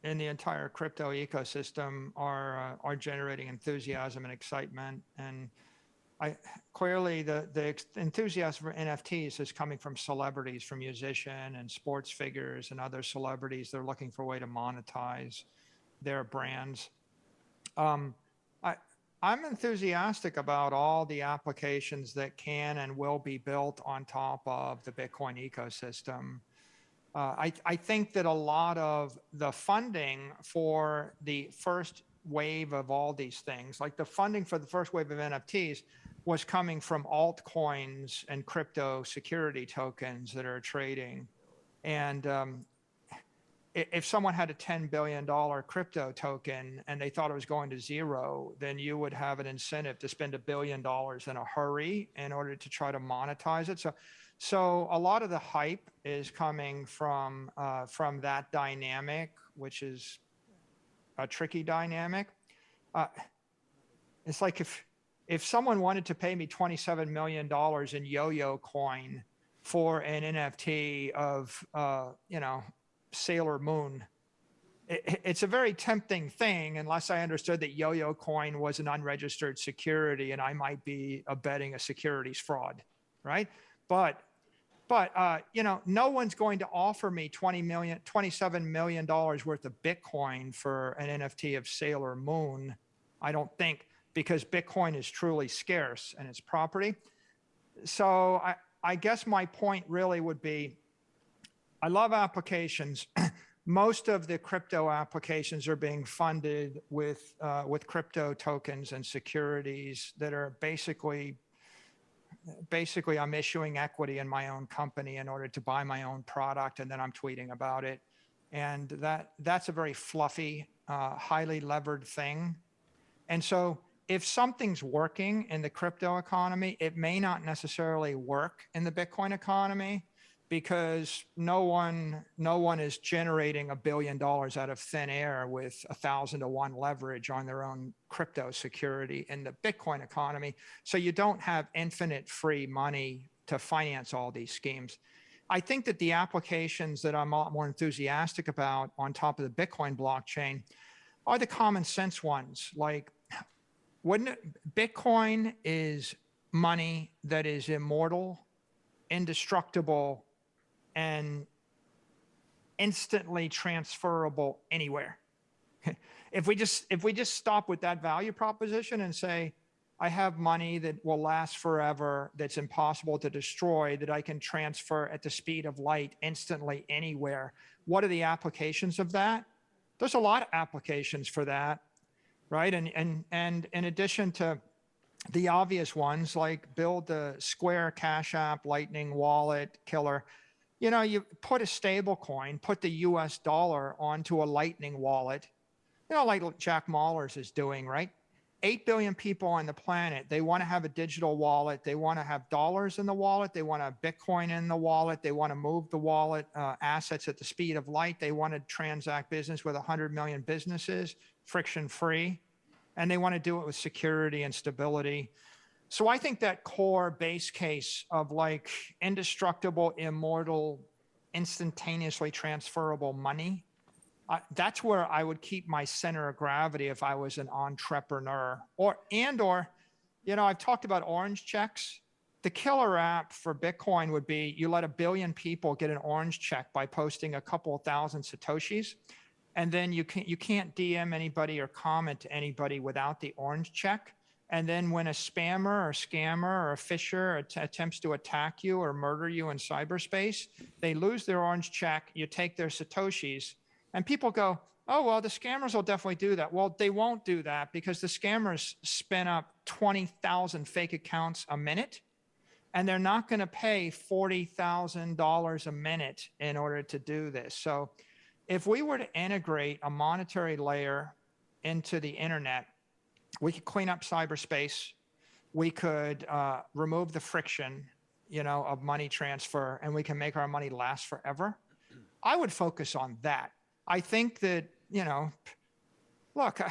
in the entire crypto ecosystem are generating enthusiasm and excitement. And clearly the enthusiasm for NFTs is coming from celebrities, from musicians and sports figures and other celebrities. They're looking for a way to monetize their brands. I'm enthusiastic about all the applications that can and will be built on top of the Bitcoin ecosystem. I think that a lot of the funding for the first wave of all these things, like the funding for the first wave of NFTs, was coming from altcoins and crypto security tokens that are trading. And if someone had a $10 billion crypto token and they thought it was going to zero, then you would have an incentive to spend $1 billion in a hurry in order to try to monetize it. So a lot of the hype is coming from that dynamic, which is a tricky dynamic. It's like if someone wanted to pay me $27 million in Yo-Yo coin for an NFT of Sailor Moon, it's a very tempting thing unless I understood that Yo-Yo coin was an unregistered security and I might be abetting a securities fraud, right? But no one's going to offer me $27 million worth of Bitcoin for an NFT of Sailor Moon, I don't think, because Bitcoin is truly scarce and its property. So I guess my point really would be, I love applications. Most of the crypto applications are being funded with crypto tokens and securities that are basically I'm issuing equity in my own company in order to buy my own product, and then I'm tweeting about it. And that's a very fluffy, highly levered thing. And so if something's working in the crypto economy, it may not necessarily work in the Bitcoin economy, because no one is generating $1 billion out of thin air with 1,000-to-1 leverage on their own crypto security in the Bitcoin economy. So you don't have infinite free money to finance all these schemes. I think that the applications that I'm a lot more enthusiastic about on top of the Bitcoin blockchain are the common sense ones. Like, Bitcoin is money that is immortal, indestructible, and instantly transferable anywhere. If we just stop with that value proposition and say, I have money that will last forever, that's impossible to destroy, that I can transfer at the speed of light instantly anywhere. What are the applications of that? There's a lot of applications for that, right? And in addition to the obvious ones, like build the Square Cash App Lightning Wallet killer, you put a stable coin, put the US dollar onto a Lightning wallet, like Jack Mallers is doing, right? 8 billion people on the planet, they want to have a digital wallet. They want to have dollars in the wallet. They want to have Bitcoin in the wallet. They want to move the wallet assets at the speed of light. They want to transact business with 100 million businesses, friction-free. And they want to do it with security and stability. So I think that core base case of like indestructible, immortal, instantaneously transferable money, that's where I would keep my center of gravity if I was an entrepreneur. Or I've talked about orange checks. The killer app for Bitcoin would be you let 1 billion people get an orange check by posting a couple of thousand Satoshis. And then you can't DM anybody or comment to anybody without the orange check. And then when a spammer or scammer or a phisher attempts to attack you or murder you in cyberspace, they lose their orange check, you take their Satoshis, and people go, oh, well, the scammers will definitely do that. Well, they won't do that because the scammers spin up 20,000 fake accounts a minute, and they're not going to pay $40,000 a minute in order to do this. So if we were to integrate a monetary layer into the internet, we could clean up cyberspace. We could remove the friction, of money transfer, and we can make our money last forever. I would focus on that. I think that, look,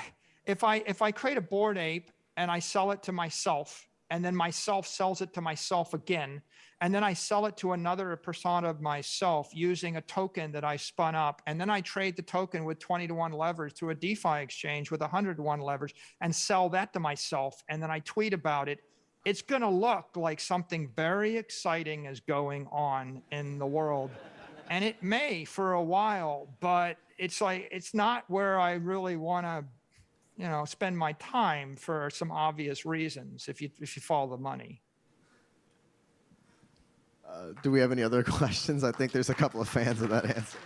if I create a Bored Ape and I sell it to myself, and then myself sells it to myself again, and then I sell it to another persona of myself using a token that I spun up, and then I trade the token with 20-to-1 leverage through a DeFi exchange with 100-to-1 leverage and sell that to myself, and then I tweet about it, it's going to look like something very exciting is going on in the world. And it may for a while, but it's not where I really want to, spend my time for some obvious reasons if you follow the money. Do we have any other questions? I think there's a couple of fans of that answer.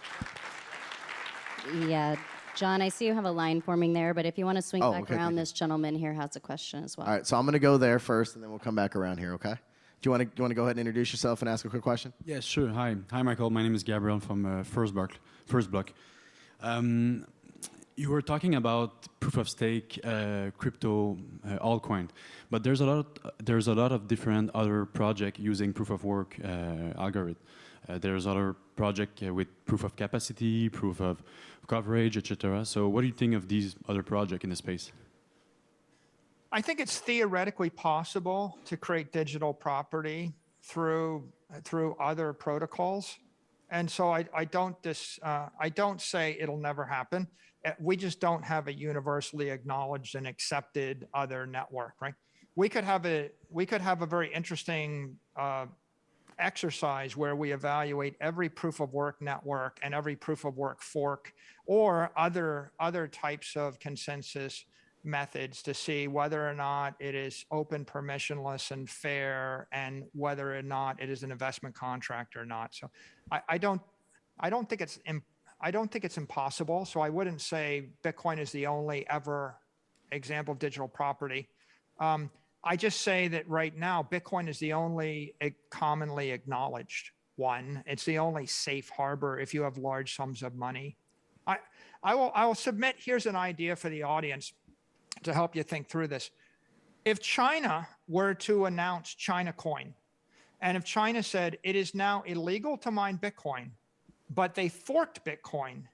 Yeah, John, I see you have a line forming there, but if you want to swing back around, thank this gentleman here has a question as well. All right, so I'm going to go there first, and then we'll come back around here, okay? Do you want to go ahead and introduce yourself and ask a quick question? Yes, sure. Hi, Michael. My name is Gabriel from First Block. You were talking about proof of stake crypto altcoin, but there's a lot of different other projects using proof of work algorithm. There's other project with proof of capacity, proof of coverage, etc. So, what do you think of these other projects in the space? I think it's theoretically possible to create digital property through other protocols, and so I don't say it'll never happen. We just don't have a universally acknowledged and accepted other network, right? We could have a very interesting exercise where we evaluate every proof of work network and every proof of work fork or other types of consensus methods to see whether or not it is open, permissionless, and fair, and whether or not it is an investment contract or not. So I don't think it's impossible. So I wouldn't say Bitcoin is the only ever example of digital property. I just say that right now, Bitcoin is the only commonly acknowledged one. It's the only safe harbor if you have large sums of money. I will submit, here's an idea for the audience to help you think through this. If China were to announce China Coin, and if China said it is now illegal to mine Bitcoin, but they forked Bitcoin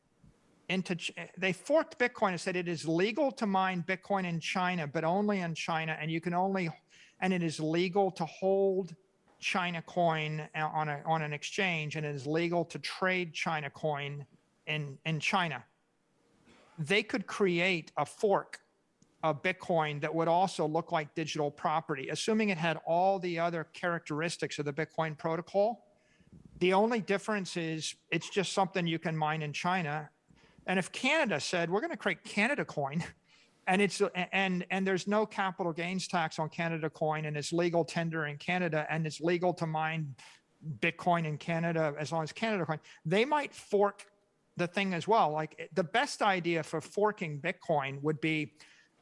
and said it is legal to mine Bitcoin in China, but only in China, and it is legal to hold China Coin on an exchange, and it is legal to trade China Coin in China. They could create a fork of Bitcoin that would also look like digital property, assuming it had all the other characteristics of the Bitcoin protocol. The only difference is it's just something you can mine in China. And if Canada said, we're going to create Canada Coin, and there's no capital gains tax on Canada Coin, and it's legal tender in Canada, and it's legal to mine Bitcoin in Canada as long as Canada Coin, they might fork the thing as well. Like, the best idea for forking Bitcoin would be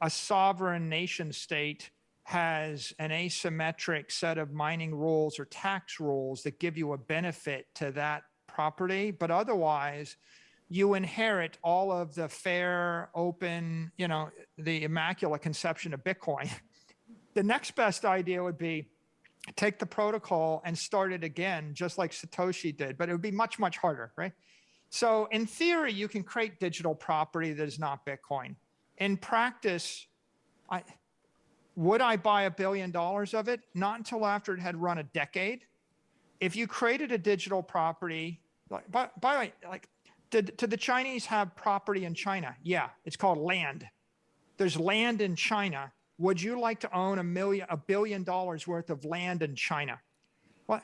a sovereign nation state has an asymmetric set of mining rules or tax rules that give you a benefit to that property, but otherwise you inherit all of the fair, open, the immaculate conception of Bitcoin. The next best idea would be take the protocol and start it again, just like Satoshi did, but it would be much, much harder, right? So in theory, you can create digital property that is not Bitcoin. In practice, would I buy $1 billion of it? Not until after it had run a decade. If you created a digital property, by the way, did the Chinese have property in China? Yeah, it's called land. There's land in China. Would you like to own $1 billion worth of land in China? Well,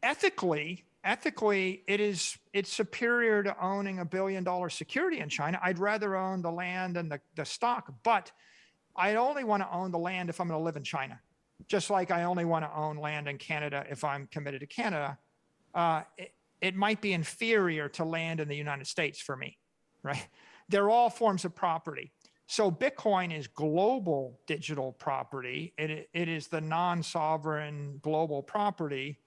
ethically, it's superior to owning $1 billion security in China. I'd rather own the land and the stock, but I only want to own the land if I'm going to live in China, just like I only want to own land in Canada if I'm committed to Canada. It might be inferior to land in the United States for me, right? They're all forms of property. So Bitcoin is global digital property. It is the non-sovereign global property,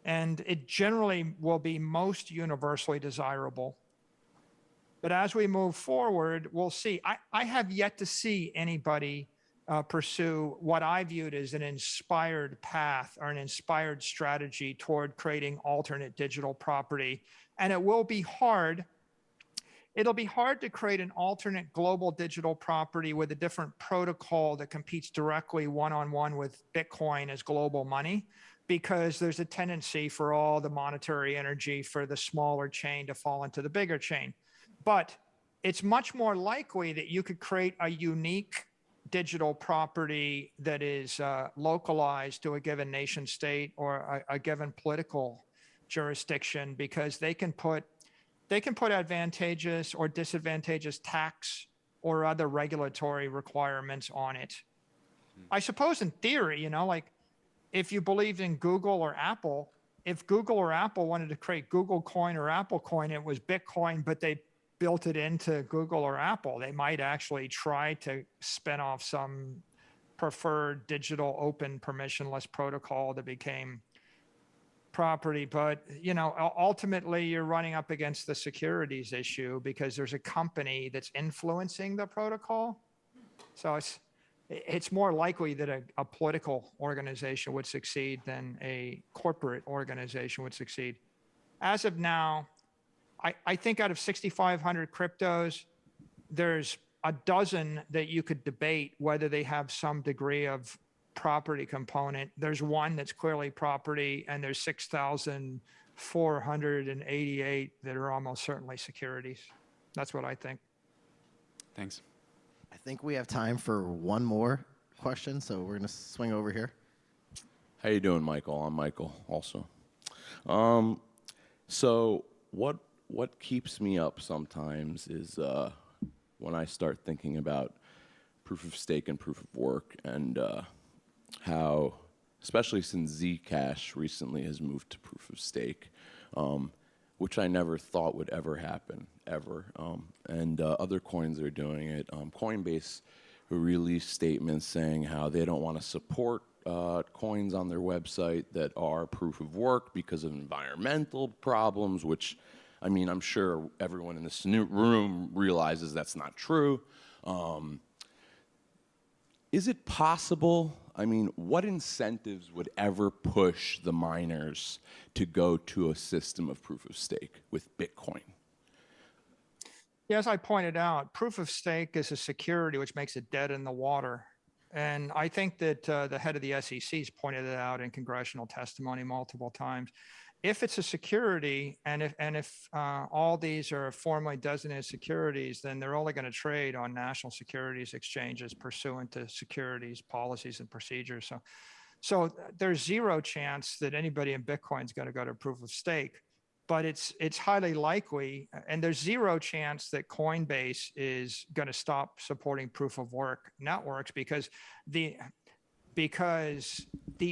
and it generally will be most universally desirable. But as we move forward, we'll see. I have yet to see anybody pursue what I viewed as an inspired path or an inspired strategy toward creating alternate digital property. And it will be hard. It'll be hard to create an alternate global digital property with a different protocol that competes directly one-on-one with Bitcoin as global money, because there's a tendency for all the monetary energy for the smaller chain to fall into the bigger chain. But it's much more likely that you could create a unique digital property that is localized to a given nation state or a given political jurisdiction, because they can put advantageous or disadvantageous tax or other regulatory requirements on it. I suppose in theory, like if you believed in Google or Apple, if Google or Apple wanted to create Google Coin or Apple Coin, it was Bitcoin, but they built it into Google or Apple, they might actually try to spin off some preferred digital open permissionless protocol that became property. But ultimately you're running up against the securities issue because there's a company that's influencing the protocol. So it's more likely that a political organization would succeed than a corporate organization would succeed. As of now, I think out of 6,500 cryptos, there's a dozen that you could debate whether they have some degree of property component. There's one that's clearly property, and there's 6,488 that are almost certainly securities. That's what I think. Thanks. I think we have time for one more question, so we're going to swing over here. How you doing, Michael? I'm Michael also. So what keeps me up sometimes is when I start thinking about proof of stake and proof of work, and how, especially since Zcash recently has moved to proof of stake, which I never thought would ever happen, ever. And other coins are doing it. Coinbase released statements saying how they don't want to support coins on their website that are proof of work because of environmental problems, which, I mean, I'm sure everyone in this new room realizes that's not true. Is it possible? I mean, what incentives would ever push the miners to go to a system of proof of stake with Bitcoin? Yeah, as I pointed out, proof of stake is a security which makes it dead in the water. And I think that the head of the SEC has pointed it out in congressional testimony multiple times. If it's a security, and if all these are formally designated securities, then they're only going to trade on national securities exchanges pursuant to securities policies and procedures. So there's zero chance that anybody in Bitcoin is going to go to proof of stake, but it's highly likely, and there's zero chance that Coinbase is going to stop supporting proof of work networks because the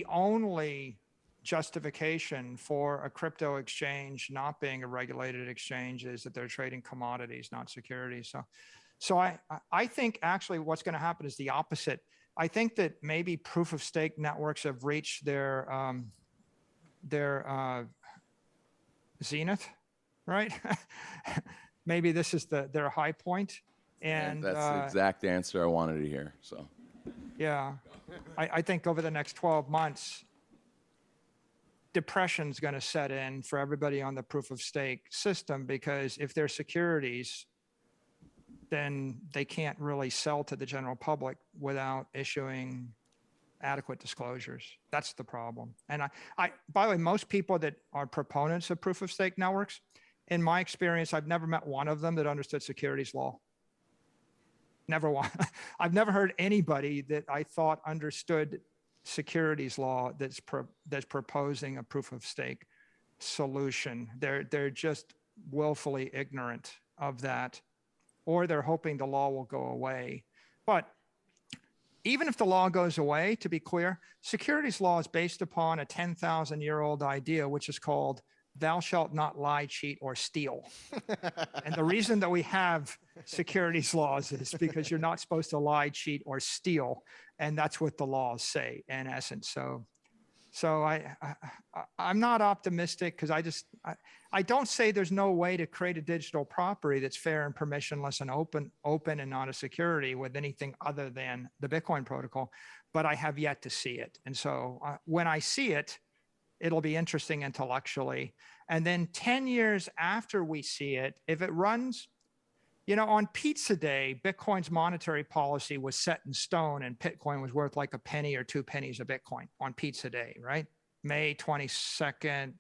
only justification for a crypto exchange not being a regulated exchange is that they're trading commodities, not securities. So I think actually what's going to happen is the opposite. I think that maybe proof of stake networks have reached their zenith, right? Maybe this is their high point. And that's the exact answer I wanted to hear. So, yeah, I think over the next 12 months, depression's going to set in for everybody on the proof of stake system, because if they're securities, then they can't really sell to the general public without issuing adequate disclosures. That's the problem. And I by the way, most people that are proponents of proof of stake networks, in my experience, I've never met one of them that understood securities law. Never one. I've never heard anybody that I thought understood securities law that's proposing a proof of stake solution. They're just willfully ignorant of that, or they're hoping the law will go away. But even if the law goes away, to be clear, securities law is based upon a 10,000-year-old idea, which is called thou shalt not lie, cheat, or steal. And the reason that we have securities laws is because you're not supposed to lie, cheat, or steal. And that's what the laws say, in essence. So I'm not optimistic, because I don't say there's no way to create a digital property that's fair and permissionless and open and not a security with anything other than the Bitcoin protocol, but I have yet to see it. And so when I see it, it'll be interesting intellectually. And then 10 years after we see it, if it runs, on pizza day, Bitcoin's monetary policy was set in stone, and Bitcoin was worth like a penny or 2 pennies a Bitcoin on pizza day, right? May 22nd,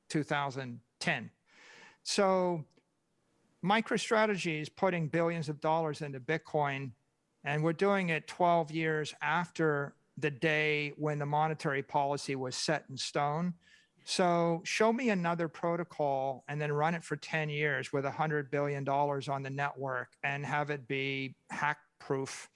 2010. So MicroStrategy is putting billions of dollars into Bitcoin, and we're doing it 12 years after the day when the monetary policy was set in stone. So show me another protocol and then run it for 10 years with $100 billion on the network and have it be hack proof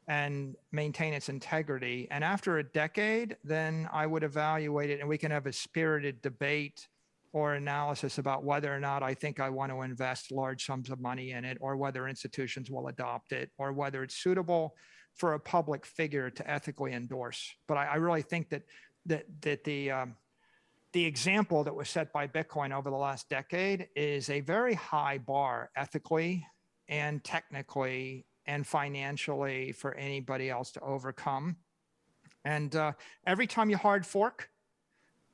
and maintain its integrity. And after a decade, then I would evaluate it, and we can have a spirited debate or analysis about whether or not I think I want to invest large sums of money in it, or whether institutions will adopt it, or whether it's suitable for a public figure to ethically endorse. But I really think that the example that was set by Bitcoin over the last decade is a very high bar ethically and technically and financially for anybody else to overcome. And every time you hard fork,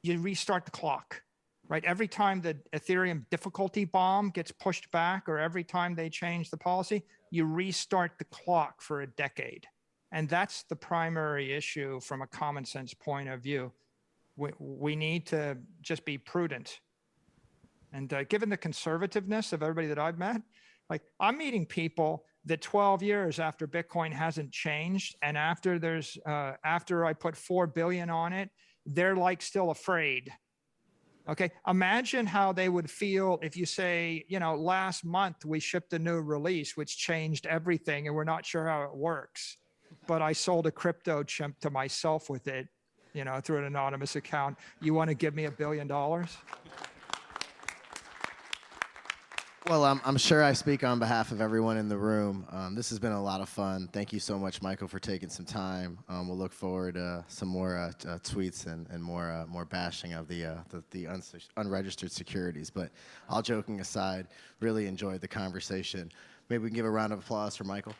you restart the clock, right? Every time the Ethereum difficulty bomb gets pushed back, or every time they change the policy, you restart the clock for a decade. And that's the primary issue from a common sense point of view. We need to just be prudent. And given the conservativeness of everybody that I've met, like I'm meeting people that 12 years after Bitcoin hasn't changed, and after I put 4 billion on it, they're like still afraid. Okay, imagine how they would feel if you say, last month we shipped a new release which changed everything and we're not sure how it works, but I sold a crypto chimp to myself with it, through an anonymous account. You want to give me $1 billion? Well, I'm sure I speak on behalf of everyone in the room. This has been a lot of fun. Thank you so much, Michael, for taking some time. We'll look forward to some more tweets and more bashing of the unregistered securities. But all joking aside, really enjoyed the conversation. Maybe we can give a round of applause for Michael.